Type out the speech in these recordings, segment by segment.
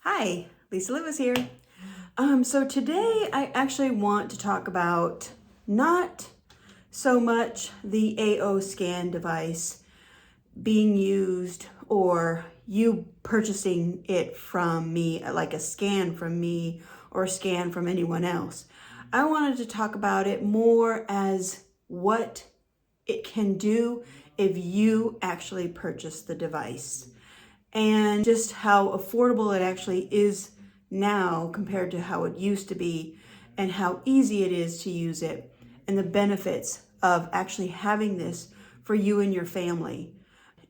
Hi, Lisa Lewis here. So today I actually want to talk about not so much the AO scan device being used or you purchasing it from me, like a scan from me or a scan from anyone else. I wanted to talk about it more as what it can do if you actually purchase the device, and just how affordable it actually is now compared to how it used to be, and how easy it is to use it, and the benefits of actually having this for you and your family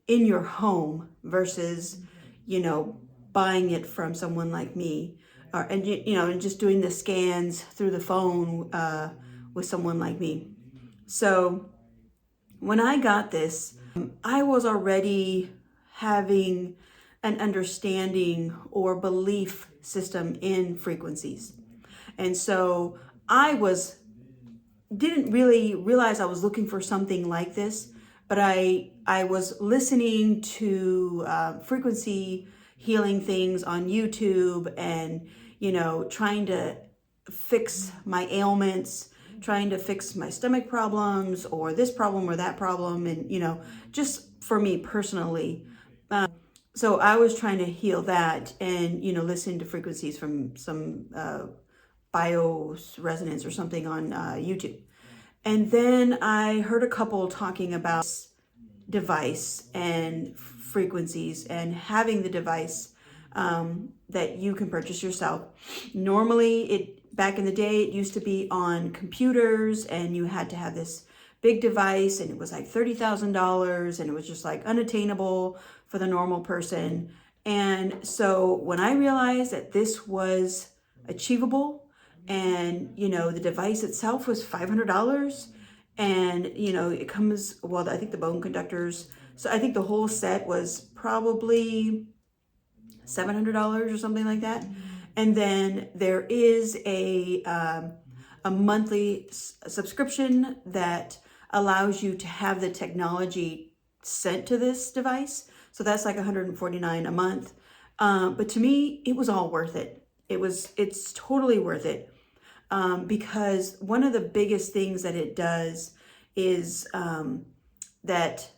in your home versus, buying it from someone like me, or and just doing the scans through the phone with someone like me. So when I got this, I was already having an understanding or belief system in frequencies. And so didn't really realize I was looking for something like this, but I was listening to frequency healing things on YouTube, and trying to fix my ailments, trying to fix my stomach problems or this problem or that problem, and just for me personally. So I was trying to heal that, and listen to frequencies from some bios resonance or something on YouTube. And then I heard a couple talking about this device and frequencies and having the device that you can purchase yourself. Normally, back in the day, it used to be on computers, and you had to have this big device, and it was like $30,000, and it was just like unattainable for the normal person. And so when I realized that this was achievable, and the device itself was $500, and it comes, well, I think the bone conductors, so I think the whole set was probably $700 or something like that. And then there is a monthly subscription that allows you to have the technology sent to this device. So that's like $149 a month. But to me, it was all worth it. It's totally worth it. Because one of the biggest things that it does is that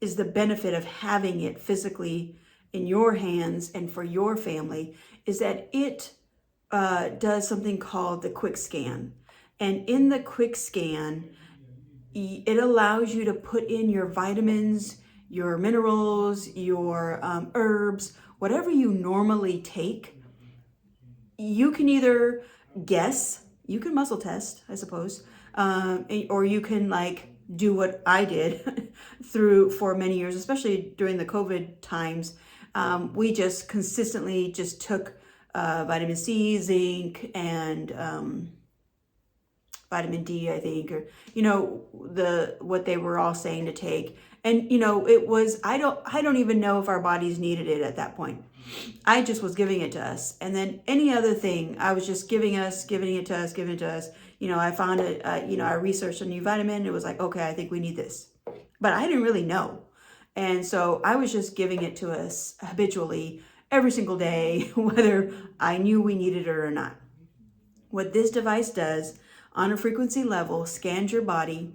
is the benefit of having it physically in your hands and for your family, is that it does something called the quick scan. And in the quick scan, it allows you to put in your vitamins, your minerals, your herbs, whatever you normally take. You can either guess, you can muscle test, I suppose, or you can do what I did for many years, especially during the COVID times. We just consistently just took vitamin C, zinc, and vitamin D, I think, or what they were all saying to take. And it was, I don't even know if our bodies needed it at that point. I just was giving it to us. And then any other thing, I was just giving it to us. I found it, I researched a new vitamin. It was like, okay, I think we need this. But I didn't really know. And so I was just giving it to us habitually every single day, whether I knew we needed it or not. What this device does on a frequency level, scans your body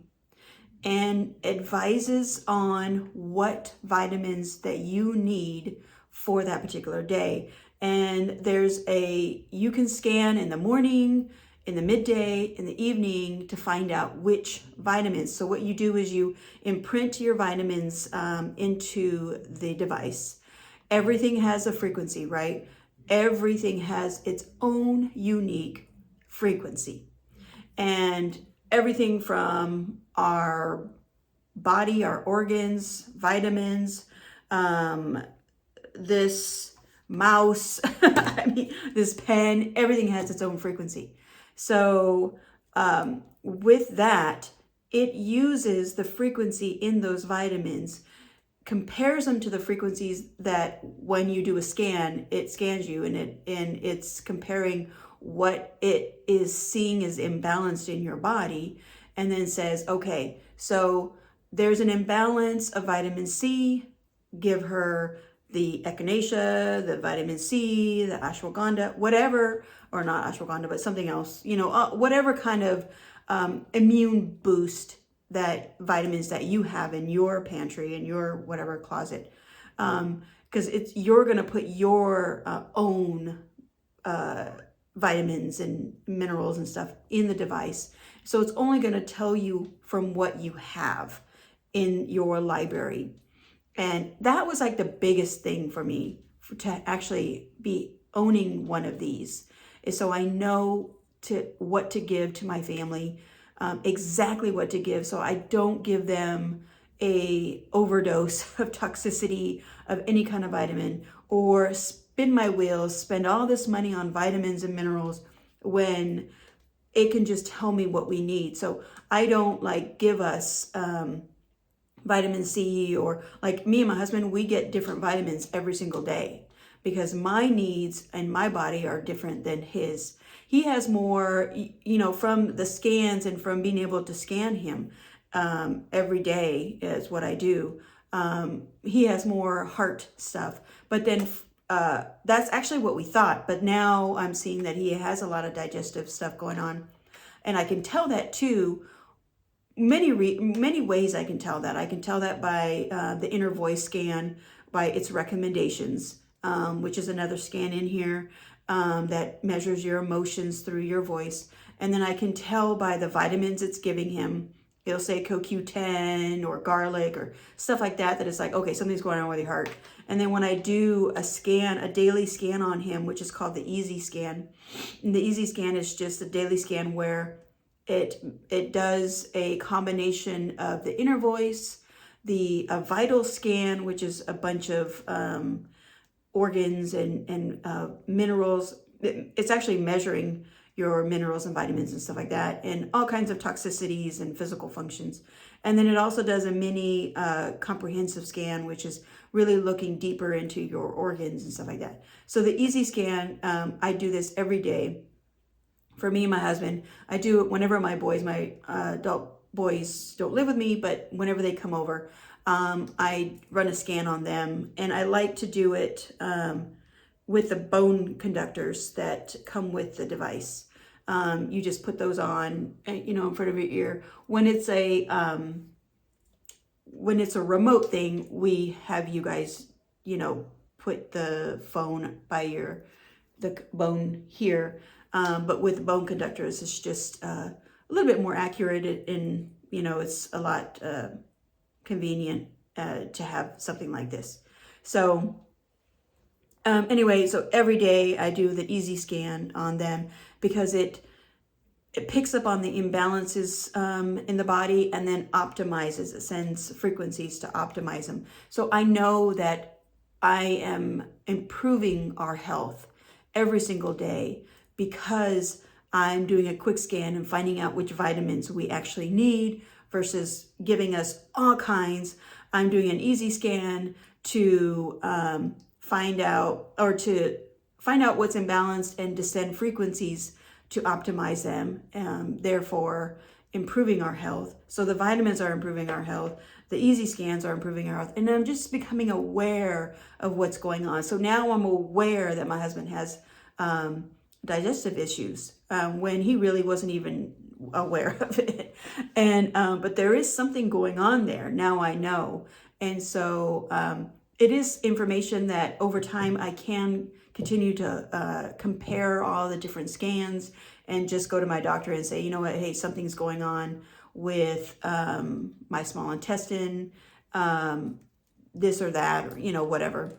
and advises on what vitamins that you need for that particular day. And you can scan in the morning, in the midday, in the evening to find out which vitamins. So what you do is you imprint your vitamins into the device. Everything has a frequency, right? Everything has its own unique frequency. And everything from our body, our organs, vitamins, this mouse, this pen, everything has its own frequency. So with that, it uses the frequency in those vitamins, compares them to the frequencies that when you do a scan, it scans you, and it's comparing what it is seeing is imbalanced in your body, and then says, okay, so there's an imbalance of vitamin C, give her the echinacea, the vitamin C, the ashwagandha, whatever, or not ashwagandha, but something else, whatever kind of immune boost that vitamins that you have in your pantry, in your whatever closet. Because you're going to put your own vitamins and minerals and stuff in the device. So it's only going to tell you from what you have in your library. And that was like the biggest thing for me to actually be owning one of these, is so I know what to give to my family, exactly what to give, so I don't give them a overdose of toxicity of any kind of vitamin, or spin my wheels, spend all this money on vitamins and minerals when it can just tell me what we need. So I don't like give us vitamin C, or like me and my husband, we get different vitamins every single day because my needs and my body are different than his. He has more, from the scans and from being able to scan him every day is what I do. He has more heart stuff, but then that's actually what we thought. But now I'm seeing that he has a lot of digestive stuff going on. And I can tell that too. Many ways I can tell that. I can tell that by the inner voice scan, by its recommendations, which is another scan in here that measures your emotions through your voice. And then I can tell by the vitamins it's giving him. It'll say CoQ10 or garlic or stuff like that, that it's like, okay, something's going on with your heart. And then when I do a daily scan on him, which is called the Easy Scan, and the Easy Scan is just a daily scan where it does a combination of the inner voice, the vital scan, which is a bunch of organs and minerals. It's actually measuring your minerals and vitamins and stuff like that, and all kinds of toxicities and physical functions. And then it also does a mini comprehensive scan, which is really looking deeper into your organs and stuff like that. So the Easy Scan, I do this every day. For me and my husband, I do it whenever my adult boys don't live with me, but whenever they come over, I run a scan on them. And I like to do it with the bone conductors that come with the device. You just put those on, in front of your ear. When it's a remote thing, we have you guys, put the phone by the bone here. But with bone conductors, it's just a little bit more accurate, and it's a lot convenient to have something like this. So anyway, so every day I do the Easy Scan on them because it picks up on the imbalances in the body and then optimizes. It sends frequencies to optimize them. So I know that I am improving our health every single day, because I'm doing a quick scan and finding out which vitamins we actually need versus giving us all kinds. I'm doing an Easy Scan to find out what's imbalanced and to send frequencies to optimize them, therefore improving our health. So the vitamins are improving our health. The Easy Scans are improving our health. And I'm just becoming aware of what's going on. So now I'm aware that my husband has digestive issues when he really wasn't even aware of it. And but there is something going on there. Now I know. And so it is information that over time I can continue to compare all the different scans and just go to my doctor and say, you know what, hey, something's going on with my small intestine, this or that, or whatever.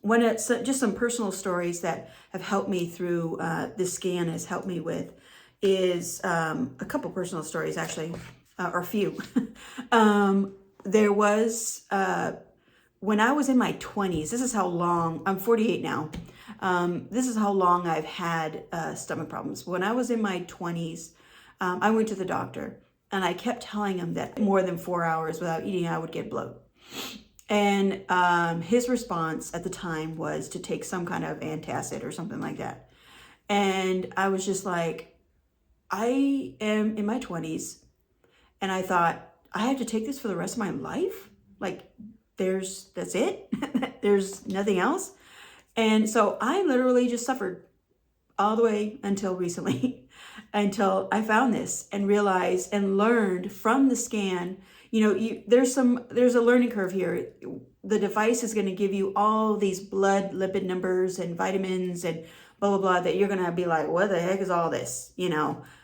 Just some personal stories that have helped me through this scan has helped me with is a couple personal stories, actually, or a few. There was, when I was in my 20s, this is how long, I'm 48 now. This is how long I've had stomach problems. When I was in my 20s, I went to the doctor and I kept telling him that more than 4 hours without eating, I would get bloat. And his response at the time was to take some kind of antacid or something like that. And I was just like, I am in my 20s, and I thought, I have to take this for the rest of my life? Like, that's it? There's nothing else. And so I literally just suffered all the way until recently, until I found this and realized and learned from the scan. There's a learning curve here. The device is going to give you all these blood lipid numbers and vitamins and blah blah blah that you're going to be like, what the heck is all this?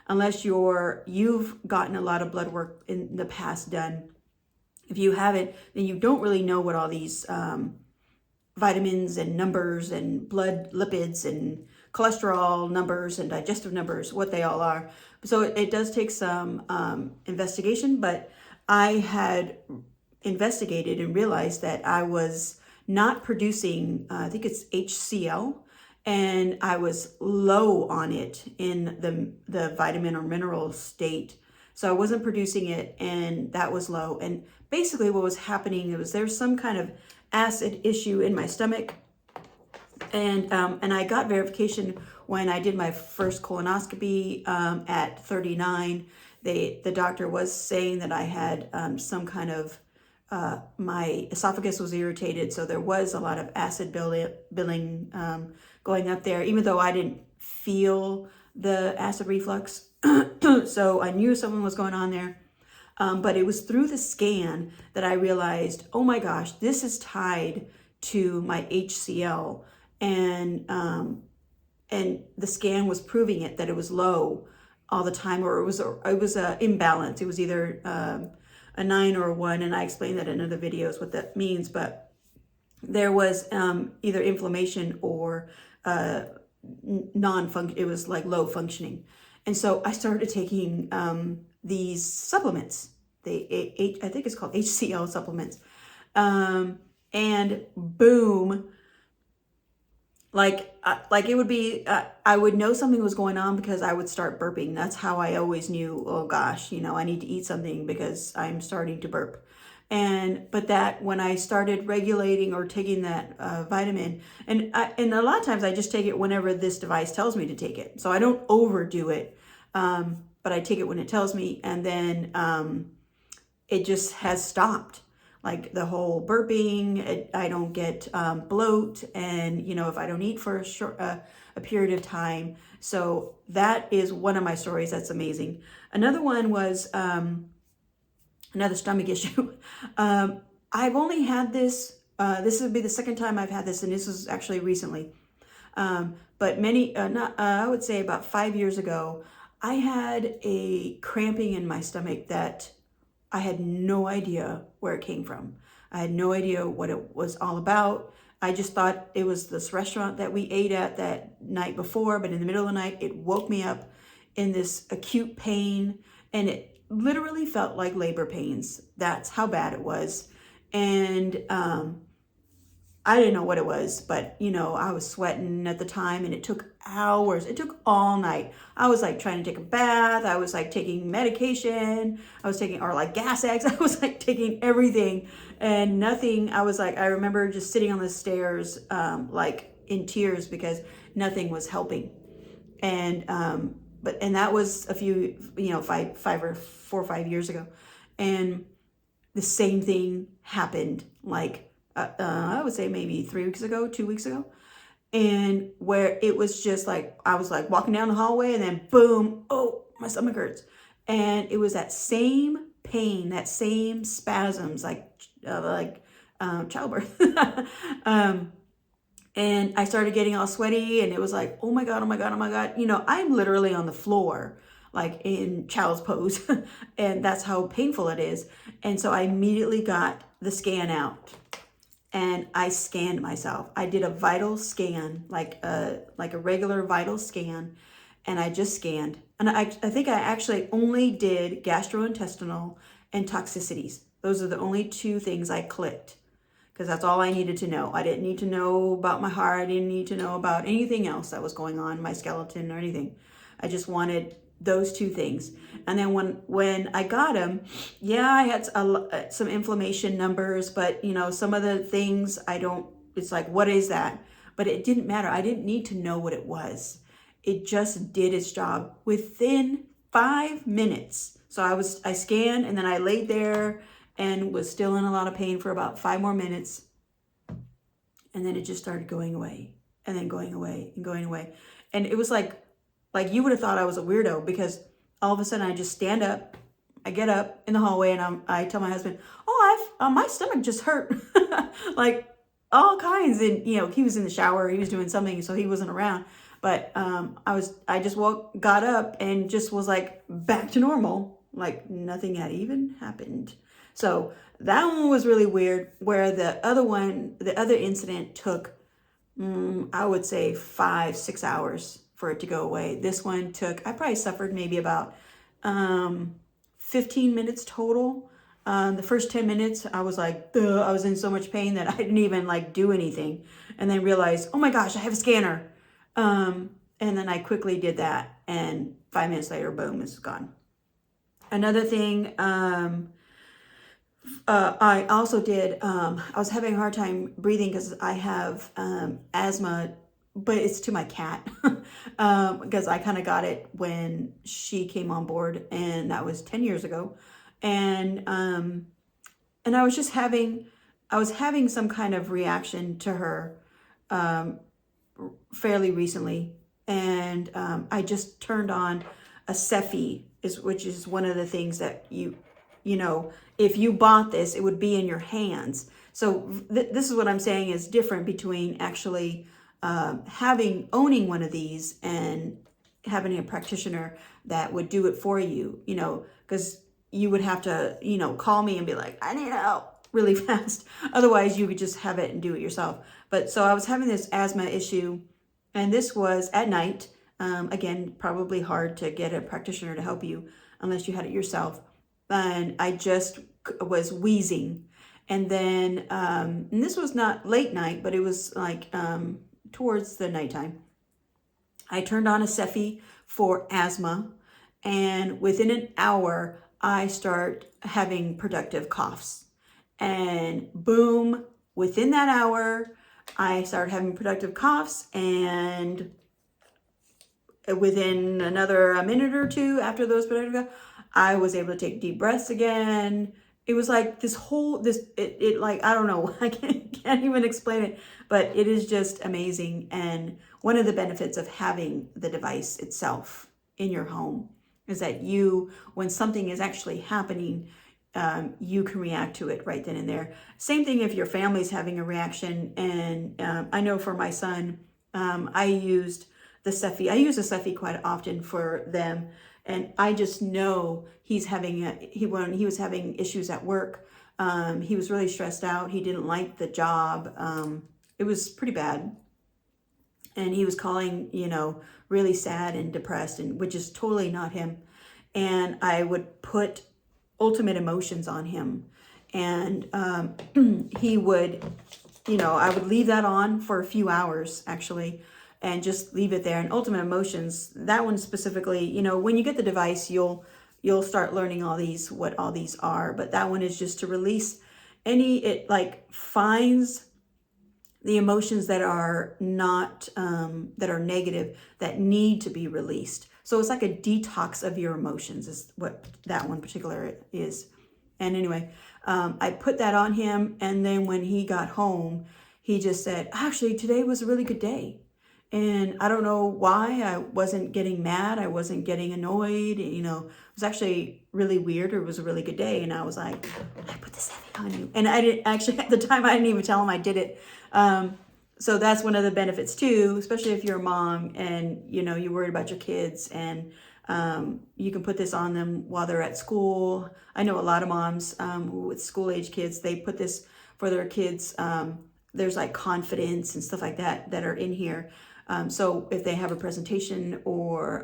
Unless you've gotten a lot of blood work in the past done. If you haven't, then you don't really know what all these vitamins and numbers and blood lipids and cholesterol numbers and digestive numbers, what they all are. So it does take some investigation, but I had investigated and realized that I was not producing, I think it's HCl, and I was low on it in the vitamin or mineral state. So I wasn't producing it, and that was low. And basically what was happening, there's some kind of acid issue in my stomach. And I got verification when I did my first colonoscopy at 39. The doctor was saying that I had some kind of, my esophagus was irritated, so there was a lot of acid building going up there, even though I didn't feel the acid reflux. So I knew something was going on there. But it was through the scan that I realized, oh my gosh, this is tied to my HCl. And the scan was proving that it was low all the time, or it was a imbalance. It was either a 9 or a 1, and I explained that in other videos what that means. But there was either inflammation or non-function. It was like low functioning, and so I started taking these supplements. I think it's called HCl supplements, and boom. Like it would be, I would know something was going on because I would start burping. That's how I always knew, oh gosh, I need to eat something because I'm starting to burp. But that when I started regulating or taking that vitamin, and a lot of times I just take it whenever this device tells me to take it. So I don't overdo it, but I take it when it tells me, and then it just has stopped. Like the whole burping, I don't get bloat, and if I don't eat for a period of time. So that is one of my stories. That's amazing. Another one was another stomach issue. I've only had this. This would be the second time I've had this, and this was actually recently. But I would say about 5 years ago, I had a cramping in my stomach that I had no idea where it came from. I had no idea what it was all about. I just thought it was this restaurant that we ate at that night before, but in the middle of the night, it woke me up in this acute pain, and it literally felt like labor pains. That's how bad it was. And I didn't know what it was, but I was sweating at the time, and it took hours. It took all night. I was like trying to take a bath. I was like taking medication. I was taking, or like gas eggs. I was like taking everything and nothing. I remember just sitting on the stairs, like in tears because nothing was helping. And, that was a few, 4 or 5 years ago. And the same thing happened like, I would say maybe 3 weeks ago, 2 weeks ago. And where it was just like, I was like walking down the hallway, and then boom, oh, my stomach hurts. And it was that same pain, that same spasms, like childbirth. And I started getting all sweaty, and it was like, oh my God, oh my God, oh my God. I'm literally on the floor, like in child's pose. And that's how painful it is. And so I immediately got the scan out. And I scanned myself. I did a vital scan, like a regular vital scan, and I just scanned. And I think I actually only did gastrointestinal and toxicities. Those are the only 2 things I clicked, because that's all I needed to know. I didn't need to know about my heart. I didn't need to know about anything else that was going on, my skeleton or anything. I just wanted those 2 things. And then when I got them, I had some inflammation numbers, but some of the things it's like, what is that? But it didn't matter. I didn't need to know what it was. It just did its job within 5 minutes. So I scanned, and then I laid there and was still in a lot of pain for about 5 more minutes. And then it just started going away and then going away and going away. And it was like you would have thought I was a weirdo, because all of a sudden I just stand up, I get up in the hallway, and I tell my husband, oh, my stomach just hurt, like all kinds. And, you know, he was in the shower, he was doing something, so he wasn't around. But I just got up and just was like back to normal, like nothing had even happened. So that one was really weird, where the other incident took, I would say 5-6 hours for it to go away. This one took, I probably suffered maybe about 15 minutes total. The first 10 minutes, I was like, ugh, I was in so much pain that I didn't even like do anything. And then realized, oh my gosh, I have a scanner. And then I quickly did that. And 5 minutes later, boom, it's gone. Another thing, I also did, I was having a hard time breathing because I have asthma, but it's to my cat, because I kind of got it when she came on board, and that was 10 years ago. And I was just having some kind of reaction to her fairly recently. And I just turned on a Cephi, which is one of the things that you know, if you bought this, it would be in your hands. So this is what I'm saying is different between actually owning one of these and having a practitioner that would do it for you, you know, because you would have to, you know, call me and be like, I need help really fast. Otherwise, you could just have it and do it yourself. But so I was having this asthma issue, and this was at night. Again, probably hard to get a practitioner to help you unless you had it yourself. And I just was wheezing. And then, and this was not late night, but it was like towards the nighttime. I turned on a Cephi for asthma, and within an hour, I start having productive coughs. And boom, within that hour, I started having productive coughs, and within another minute or two after those productive coughs, I was able to take deep breaths again. It was like it like, I don't know, I can't even explain it, but it is just amazing. And one of the benefits of having the device itself in your home is that when something is actually happening, you can react to it right then and there. Same thing if your family's having a reaction. And I know for my son, I used the Cephi. I use the Cephi quite often for them. And I just know when he was having issues at work, he was really stressed out. He didn't like the job. It was pretty bad. And he was calling, you know, really sad and depressed, and which is totally not him. And I would put ultimate emotions on him. And he would, you know, I would leave that on for a few hours actually, and just leave it there. And ultimate emotions, that one specifically, you know, when you get the device, you'll start learning what all these are. But that one is just to release it like finds the emotions that are not, that are negative, that need to be released. So it's like a detox of your emotions is what that one particular is. And anyway, I put that on him. And then when he got home, he just said, actually, today was a really good day. And I don't know why I wasn't getting mad. I wasn't getting annoyed. You know, it was actually really weird. It was a really good day. And I was like, I put this heavy on you. And I didn't actually, at the time, I didn't even tell him I did it. So that's one of the benefits too, especially if you're a mom and, you know, you're worried about your kids, and you can put this on them while they're at school. I know a lot of moms with school age kids, they put this for their kids. There's like confidence and stuff like that are in here. So if they have a presentation or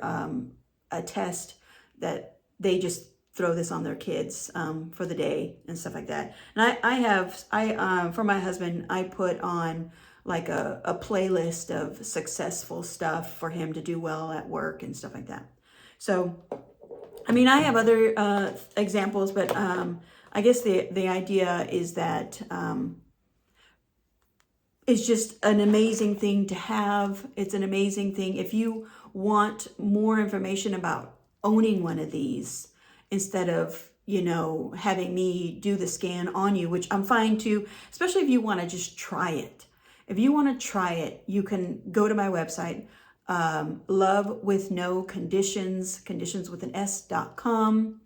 a test, that they just throw this on their kids for the day and stuff like that. And I for my husband, I put on like a playlist of successful stuff for him to do well at work and stuff like that. So, I mean, I have other examples, but I guess the idea is that it's just an amazing thing to have. It's an amazing thing. If you want more information about owning one of these, instead of, you know, having me do the scan on you, which I'm fine too, especially if you want to just try it. If you want to try it, you can go to my website, Love with No Conditions, conditions with an S.com.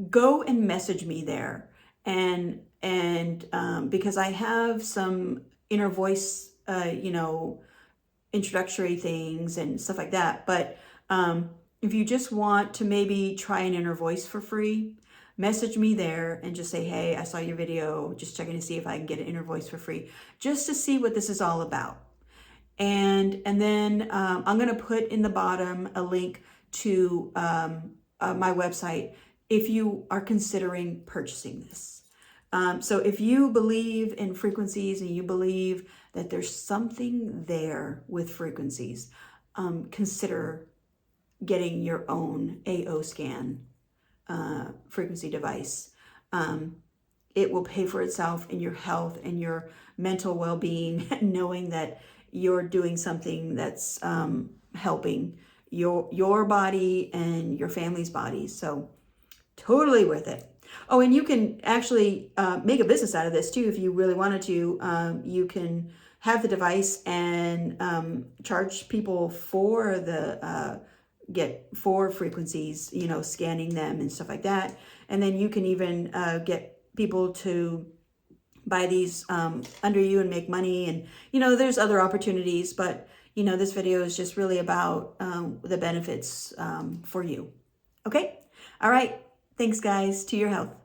Go and message me there. And because I have some inner voice, introductory things and stuff like that. But if you just want to maybe try an inner voice for free, message me there and just say, hey, I saw your video, just checking to see if I can get an inner voice for free, just to see what this is all about. And then I'm going to put in the bottom a link to my website if you are considering purchasing this. So if you believe in frequencies and you believe that there's something there with frequencies, consider getting your own AO scan frequency device. It will pay for itself in your health and your mental well-being, knowing that you're doing something that's helping your body and your family's body. So totally worth it. Oh, and you can actually make a business out of this too if you really wanted to. You can have the device and charge people for the for frequencies, scanning them and stuff like that. And then you can even get people to buy these under you and make money. And there's other opportunities, but this video is just really about the benefits for you. Okay. All right. Thanks, guys. To your health.